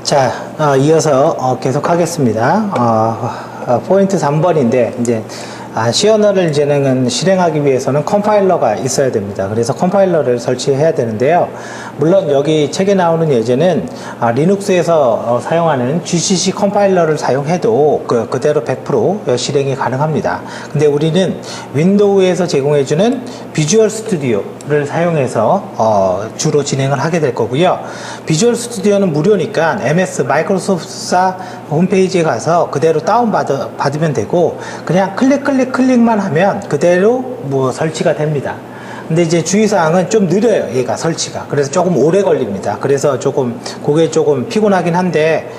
자, 이어서 계속 하겠습니다. 포인트 3번인데, 이제, C 언어를 이제는 실행하기 위해서는 컴파일러가 있어야 됩니다. 그래서 컴파일러를 설치해야 되는데요. 물론 여기 책에 나오는 예제는 리눅스에서 사용하는 GCC 컴파일러를 사용해도 그대로 100% 실행이 가능합니다. 근데 우리는 윈도우에서 제공해주는 비주얼 스튜디오를 사용해서 주로 진행을 하게 될 거고요. 비주얼 스튜디오는 무료니까 MS 마이크로소프트사 홈페이지에 가서 그대로 다운받으면 되고, 그냥 클릭만 하면 그대로 뭐 설치가 됩니다. 근데 이제 주의사항은 좀 느려요, 얘가 설치가. 그래서 조금 오래 걸립니다. 그래서 그게 조금 피곤하긴 한데,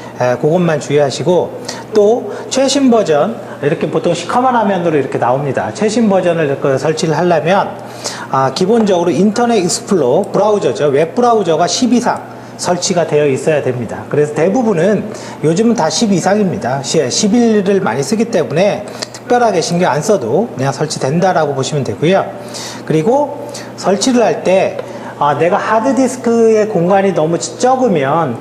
그것만 주의하시고, 또 최신 버전, 이렇게 보통 시커먼 화면으로 이렇게 나옵니다. 최신 버전을 설치를 하려면 기본적으로 인터넷 익스플로러 브라우저죠, 웹 브라우저가 10 이상 설치가 되어 있어야 됩니다. 그래서 대부분은 요즘은 다 10 이상입니다. 11을 많이 쓰기 때문에 특별하게 신경 안 써도 그냥 설치된다라고 보시면 되고요. 그리고 설치를 할 때 내가 하드디스크의 공간이 너무 적으면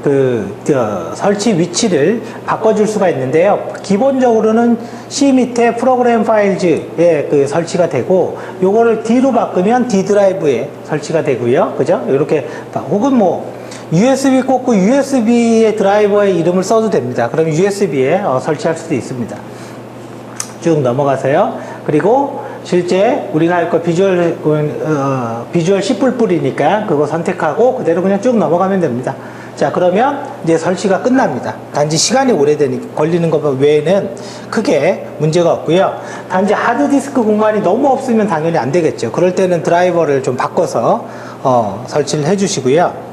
설치 위치를 바꿔줄 수가 있는데요. 기본적으로는 C 밑에 프로그램 파일즈에 설치가 되고, 요거를 D로 바꾸면 D 드라이브에 설치가 되고요. 그죠? 이렇게, 혹은 USB 꽂고 USB의 드라이버의 이름을 써도 됩니다. 그럼 USB에 설치할 수도 있습니다. 쭉 넘어가세요. 그리고 실제 우리가 할 거 비주얼 C++이니까 그거 선택하고 그대로 그냥 쭉 넘어가면 됩니다. 자, 그러면 이제 설치가 끝납니다. 단지 시간이 걸리는 것 외에는 크게 문제가 없고요. 단지 하드디스크 공간이 너무 없으면 당연히 안 되겠죠. 그럴 때는 드라이버를 좀 바꿔서 설치를 해 주시고요.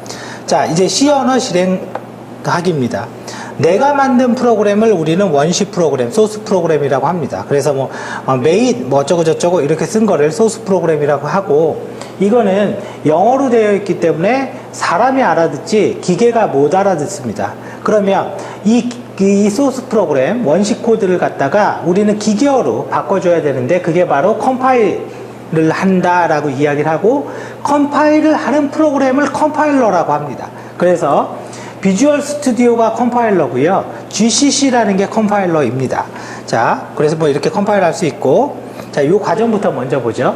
자, 이제 C 언어 실행하기입니다. 내가 만든 프로그램을 우리는 원시 프로그램, 소스 프로그램이라고 합니다. 그래서 메인, 어쩌고저쩌고 이렇게 쓴 거를 소스 프로그램이라고 하고, 이거는 영어로 되어 있기 때문에 사람이 알아듣지 기계가 못 알아듣습니다. 그러면 이 소스 프로그램, 원시 코드를 갖다가 우리는 기계어로 바꿔줘야 되는데, 그게 바로 컴파일을 한다라고 이야기를 하고, 컴파일을 하는 프로그램을 컴파일러라고 합니다. 그래서 비주얼 스튜디오가 컴파일러고요. GCC라는 게 컴파일러입니다. 자, 그래서 이렇게 컴파일 할 수 있고, 자, 요 과정부터 먼저 보죠.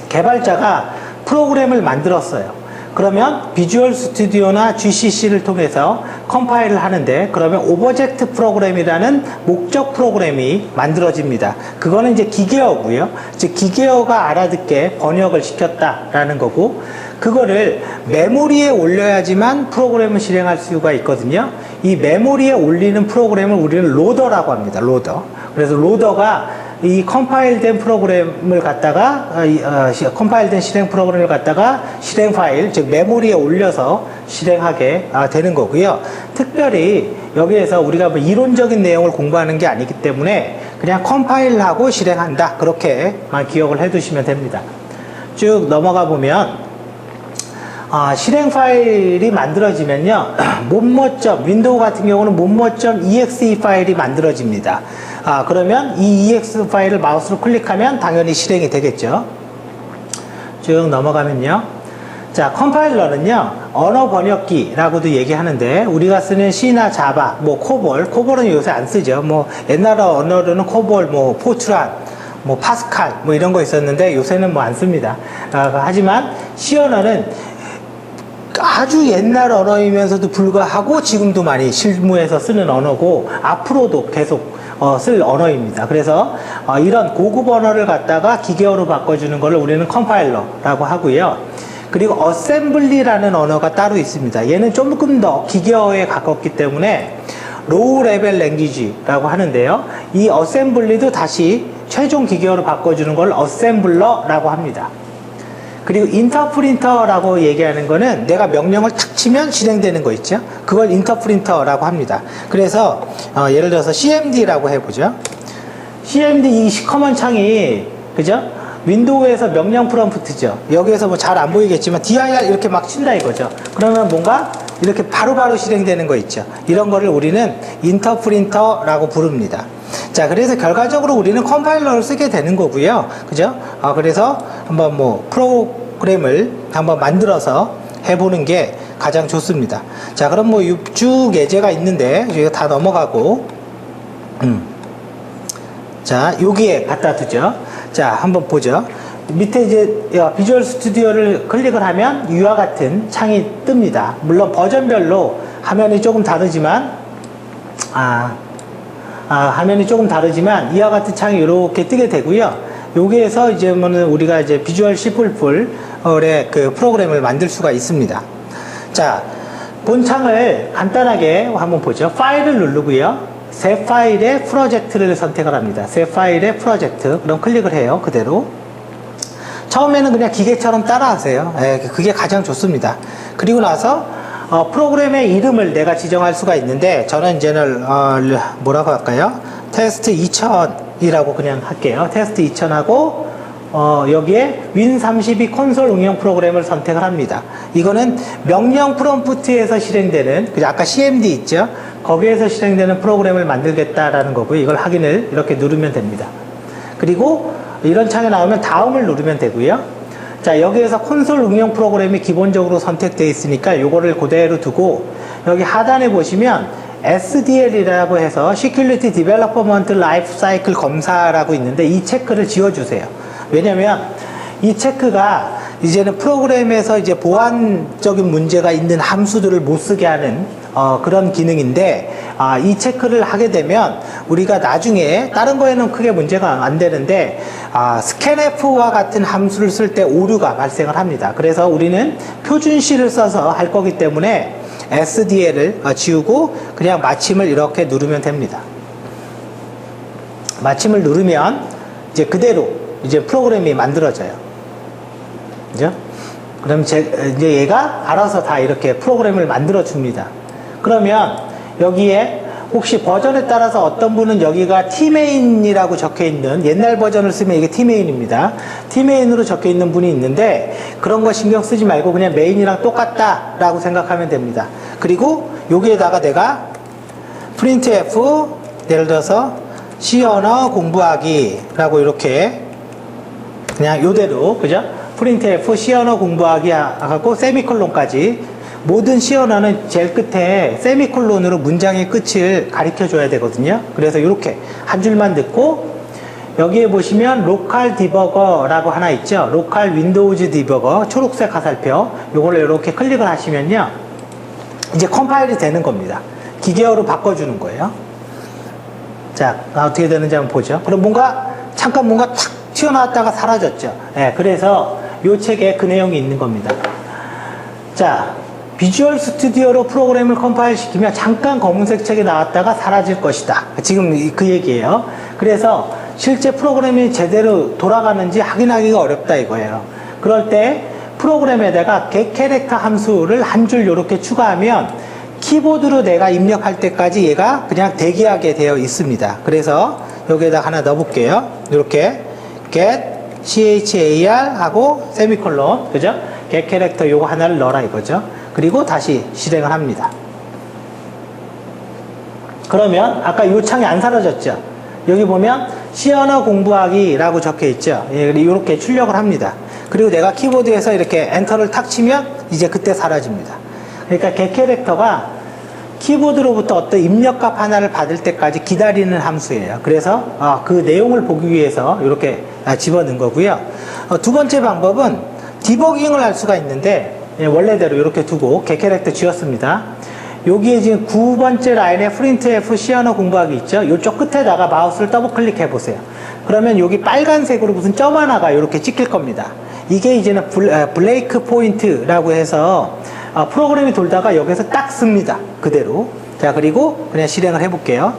개발자가 프로그램을 만들었어요. 그러면 비주얼 스튜디오나 GCC를 통해서 컴파일을 하는데, 그러면 오브젝트 프로그램이라는 목적 프로그램이 만들어집니다. 그거는 이제 기계어고요. 즉 기계어가 알아듣게 번역을 시켰다라는 거고, 그거를 메모리에 올려야지만 프로그램을 실행할 수가 있거든요. 이 메모리에 올리는 프로그램을 우리는 로더라고 합니다. 로더. 그래서 로더가 이 컴파일된 프로그램을 갖다가 컴파일된 실행 프로그램을 갖다가 실행 파일, 즉 메모리에 올려서 실행하게 되는 거고요. 특별히 여기에서 우리가 이론적인 내용을 공부하는 게 아니기 때문에 그냥 컴파일하고 실행한다, 그렇게만 기억을 해 두시면 됩니다. 쭉 넘어가 보면 실행 파일이 만들어지면요, 윈도우 같은 경우는 .exe 파일이 만들어집니다. 그러면 이 exe 파일을 마우스로 클릭하면 당연히 실행이 되겠죠. 쭉 넘어가면요. 자, 컴파일러는요, 언어 번역기라고도 얘기하는데, 우리가 쓰는 C나 자바, 코볼은 요새 안 쓰죠. 옛날 언어로는 코볼, 포트란, 파스칼, 이런 거 있었는데, 요새는 안 씁니다. 하지만 C 언어는 아주 옛날 언어이면서도 불구하고 지금도 많이 실무에서 쓰는 언어고, 앞으로도 계속 쓸 언어입니다. 그래서 이런 고급 언어를 갖다가 기계어로 바꿔주는 것을 우리는 컴파일러라고 하고요. 그리고 어셈블리라는 언어가 따로 있습니다. 얘는 조금 더 기계어에 가깝기 때문에 로우 레벨 랭귀지라고 하는데요. 이 어셈블리도 다시 최종 기계어로 바꿔주는 걸 어셈블러라고 합니다. 그리고 인터프린터라고 얘기하는 거는 내가 명령을 탁 치면 실행되는 거 있죠. 그걸 인터프린터라고 합니다. 그래서 예를 들어서 CMD라고 해보죠. CMD 이 시커먼 창이, 그죠? 윈도우에서 명령 프롬프트죠. 여기에서 잘 안 보이겠지만 dir 이렇게 막 친다 이거죠. 그러면 뭔가 이렇게 바로바로 실행되는 거 있죠. 이런 거를 우리는 인터프린터라고 부릅니다. 자, 그래서 결과적으로 우리는 컴파일러를 쓰게 되는 거고요. 그죠? 그래서 한번 프로그램을 한번 만들어서 해보는 게 가장 좋습니다. 자, 그럼 뭐 쭉 예제가 있는데 이거 다 넘어가고 자, 여기에 갖다 두죠. 자, 한번 보죠. 밑에 이제 비주얼 스튜디오를 클릭을 하면 이와 같은 창이 뜹니다. 물론 버전별로 화면이 조금 다르지만 화면이 조금 다르지만 이와 같은 창이 이렇게 뜨게 되고요. 여기에서 이제 우리가 이제 비주얼 C++의 그 프로그램을 만들 수가 있습니다. 자, 본 창을 간단하게 한번 보죠. 파일을 누르고요. 새 파일의 프로젝트를 선택을 합니다. 새 파일의 프로젝트. 그럼 클릭을 해요. 그대로. 처음에는 그냥 기계처럼 따라하세요. 그게 가장 좋습니다. 그리고 나서 프로그램의 이름을 내가 지정할 수가 있는데 저는 이제는 뭐라고 할까요? 테스트 2000이라고 그냥 할게요. 테스트 2000하고 여기에 윈32 콘솔 응용 프로그램을 선택을 합니다. 이거는 명령 프롬프트에서 실행되는 아까 CMD 있죠? 거기에서 실행되는 프로그램을 만들겠다라는 거고요. 이걸 확인을 이렇게 누르면 됩니다. 그리고 이런 창이 나오면 다음을 누르면 되고요. 자, 여기에서 콘솔 응용 프로그램이 기본적으로 선택되어 있으니까 이거를 그대로 두고 여기 하단에 보시면 SDL이라고 해서 Security Development Life Cycle 검사라고 있는데 이 체크를 지워주세요. 왜냐면 이 체크가 이제는 프로그램에서 이제 보안적인 문제가 있는 함수들을 못 쓰게 하는 그런 기능인데 이 체크를 하게 되면 우리가 나중에 다른 거에는 크게 문제가 안 되는데 scanf와 같은 함수를 쓸 때 오류가 발생을 합니다. 그래서 우리는 표준 C를 써서 할 거기 때문에 SDL을 지우고 그냥 마침을 이렇게 누르면 됩니다. 마침을 누르면 이제 그대로 이제 프로그램이 만들어져요. 그죠? 그럼 이제 얘가 알아서 다 이렇게 프로그램을 만들어 줍니다. 그러면 여기에 혹시 버전에 따라서 어떤 분은 여기가 tmain이라고 적혀 있는 옛날 버전을 쓰면 이게 tmain입니다. tmain으로 적혀 있는 분이 있는데 그런 거 신경 쓰지 말고 그냥 메인이랑 똑같다 라고 생각하면 됩니다. 그리고 여기에다가 내가 printf 예를 들어서 C 언어 공부하기 라고 이렇게 그냥 요대로 그죠? printf C 언어 공부하기 하고 세미콜론까지 모든 C 언어는 제일 끝에 세미콜론으로 문장의 끝을 가리켜 줘야 되거든요. 그래서 이렇게 한 줄만 듣고 여기에 보시면 로컬 디버거라고 하나 있죠. 로컬 윈도우즈 디버거 초록색 화살표 요걸 이렇게 클릭을 하시면요 이제 컴파일이 되는 겁니다. 기계어로 바꿔주는 거예요. 자, 어떻게 되는지 한번 보죠. 그럼 잠깐 뭔가 탁 튀어나왔다가 사라졌죠. 그래서 요 책에 그 내용이 있는 겁니다. 자, 비주얼 스튜디오로 프로그램을 컴파일 시키면 잠깐 검은색 책이 나왔다가 사라질 것이다. 지금 그 얘기예요. 그래서 실제 프로그램이 제대로 돌아가는지 확인하기가 어렵다 이거예요. 그럴 때 프로그램에다가 getCharacter 함수를 한 줄 이렇게 추가하면 키보드로 내가 입력할 때까지 얘가 그냥 대기하게 되어 있습니다. 그래서 여기에다 하나 넣어볼게요. 이렇게 get char 하고 세미콜론 그죠? getCharacter 요거 하나를 넣어라 이거죠. 그리고 다시 실행을 합니다. 그러면 아까 이 창이 안 사라졌죠. 여기 보면 C 언어 공부하기 라고 적혀 있죠. 이렇게 출력을 합니다. 그리고 내가 키보드에서 이렇게 엔터를 탁 치면 이제 그때 사라집니다. 그러니까 getCharacter가 키보드로부터 어떤 입력값 하나를 받을 때까지 기다리는 함수예요. 그래서 그 내용을 보기 위해서 이렇게 집어넣은 거고요. 두 번째 방법은 디버깅을 할 수가 있는데 원래대로 이렇게 두고 getCharacter 지웠습니다. 여기에 지금 9번째 라인에 printf C 언어 공부하기 있죠. 이쪽 끝에다가 마우스를 더블 클릭해 보세요. 그러면 여기 빨간색으로 무슨 점 하나가 이렇게 찍힐 겁니다. 이게 이제는 블레이크 포인트라고 해서 프로그램이 돌다가 여기서 딱 씁니다. 그대로. 자, 그리고 그냥 실행을 해 볼게요.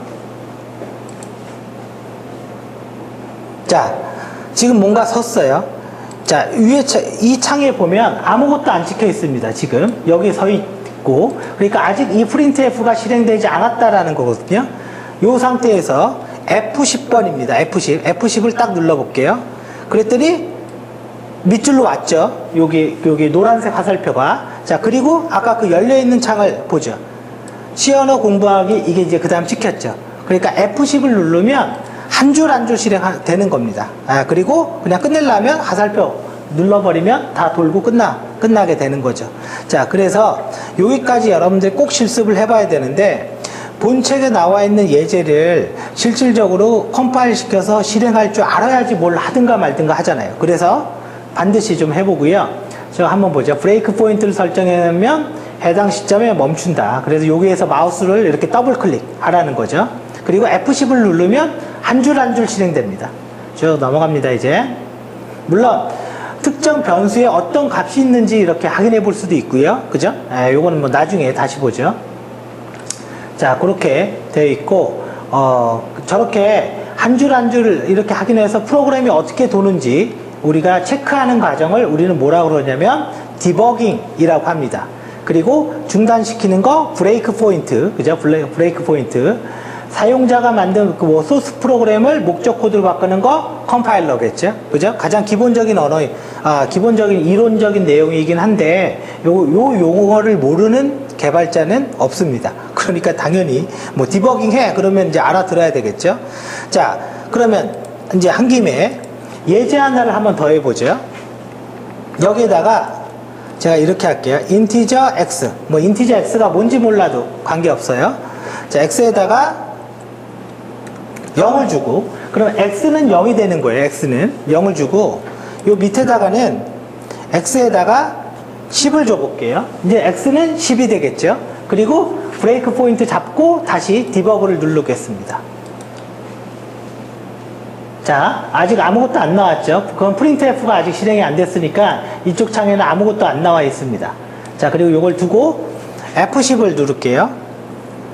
자, 지금 뭔가 섰어요. 자, 위에 이 창에 보면 아무것도 안 찍혀 있습니다. 지금 여기 서 있고, 그러니까 아직 이 printf가 실행되지 않았다라는 거거든요. 이 상태에서 F10번입니다. F10을 딱 눌러볼게요. 그랬더니 밑줄로 왔죠. 여기 노란색 화살표가. 자, 그리고 아까 그 열려있는 창을 보죠. C 언어 공부하기 이게 이제 그 다음 찍혔죠. 그러니까 F10을 누르면 한 줄 한 줄 실행되는 겁니다. 그리고 그냥 끝내려면 화살표 눌러버리면 다 돌고 끝나게 되는 거죠. 자, 그래서 여기까지 여러분들이 꼭 실습을 해봐야 되는데, 본책에 나와 있는 예제를 실질적으로 컴파일 시켜서 실행할 줄 알아야지 뭘 하든가 말든가 하잖아요. 그래서 반드시 좀 해보고요. 제가 한번 보죠. 브레이크 포인트를 설정해놓으면 해당 시점에 멈춘다. 그래서 여기에서 마우스를 이렇게 더블 클릭 하라는 거죠. 그리고 F10을 누르면 한 줄 한 줄 실행됩니다. 쭉 넘어갑니다, 이제. 물론 특정 변수에 어떤 값이 있는지 이렇게 확인해 볼 수도 있고요. 그죠? 요거는 뭐 나중에 다시 보죠. 자, 그렇게 되어 있고, 저렇게 한 줄 한 줄 이렇게 확인해서 프로그램이 어떻게 도는지 우리가 체크하는 과정을 우리는 뭐라고 그러냐면 디버깅이라고 합니다. 그리고 중단시키는 거 브레이크 포인트, 그죠? 브레이크 포인트. 사용자가 만든 그 뭐 소스 프로그램을 목적 코드로 바꾸는 거 컴파일러겠죠, 그죠? 가장 기본적인 언어, 기본적인 이론적인 내용이긴 한데 요 용어를 모르는 개발자는 없습니다. 그러니까 당연히 뭐 디버깅 해 그러면 이제 알아들어야 되겠죠. 자, 그러면 이제 한 김에 예제 하나를 한번 더 해보죠. 여기에다가 제가 이렇게 할게요. 인티저 x, 뭐 인티저 x가 뭔지 몰라도 관계없어요. 자, x에다가 0을 주고, 그럼 x는 0이 되는 거예요. x는 0을 주고, 요 밑에다가는 x에다가 10을 줘볼게요. 이제 x는 10이 되겠죠. 그리고 브레이크 포인트 잡고 다시 디버그를 누르겠습니다. 자, 아직 아무것도 안 나왔죠. 그건 printf가 아직 실행이 안 됐으니까 이쪽 창에는 아무것도 안 나와 있습니다. 자, 그리고 요걸 두고 F10을 누를게요.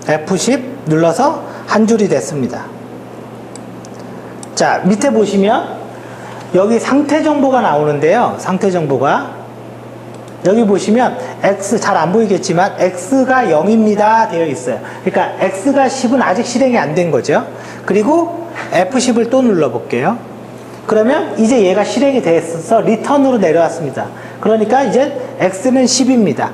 F10 눌러서 한 줄이 됐습니다. 자, 밑에 보시면 여기 상태 정보가 나오는데요. 상태 정보가 여기 보시면 X 잘 안 보이겠지만 X가 0입니다 되어 있어요. 그러니까 X가 10은 아직 실행이 안 된 거죠. 그리고 F10을 또 눌러 볼게요. 그러면 이제 얘가 실행이 됐어서 리턴으로 내려왔습니다. 그러니까 이제 X는 10입니다.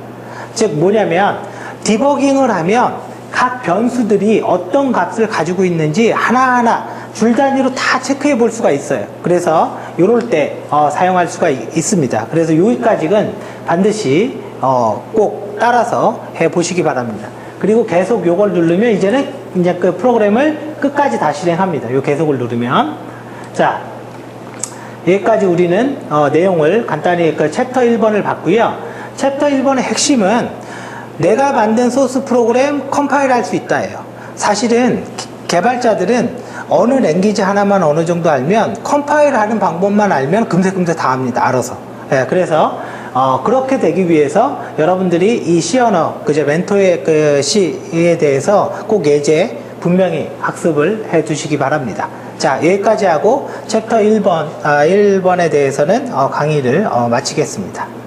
즉 뭐냐면 디버깅을 하면 각 변수들이 어떤 값을 가지고 있는지 하나하나 줄 단위로 다 체크해 볼 수가 있어요. 그래서 이럴 때 사용할 수가 있습니다. 그래서 여기까지는 반드시 꼭 따라서 해 보시기 바랍니다. 그리고 계속 요걸 누르면 이제는 이제 그 프로그램을 끝까지 다 실행합니다. 요 계속을 누르면. 자, 여기까지 우리는 내용을 간단히 그 챕터 1번을 봤고요. 챕터 1번의 핵심은 내가 만든 소스 프로그램 컴파일 할 수 있다예요. 사실은 개발자들은 어느 랭귀지 하나만 어느 정도 알면 컴파일 하는 방법만 알면 금세 다 합니다. 알아서. 예, 그래서 그렇게 되기 위해서 여러분들이 이 C 언어, 그죠? 멘토의 그 C에 대해서 꼭 예제 분명히 학습을 해 두시기 바랍니다. 자, 여기까지 하고 챕터 1번에 대해서는 강의를 마치겠습니다.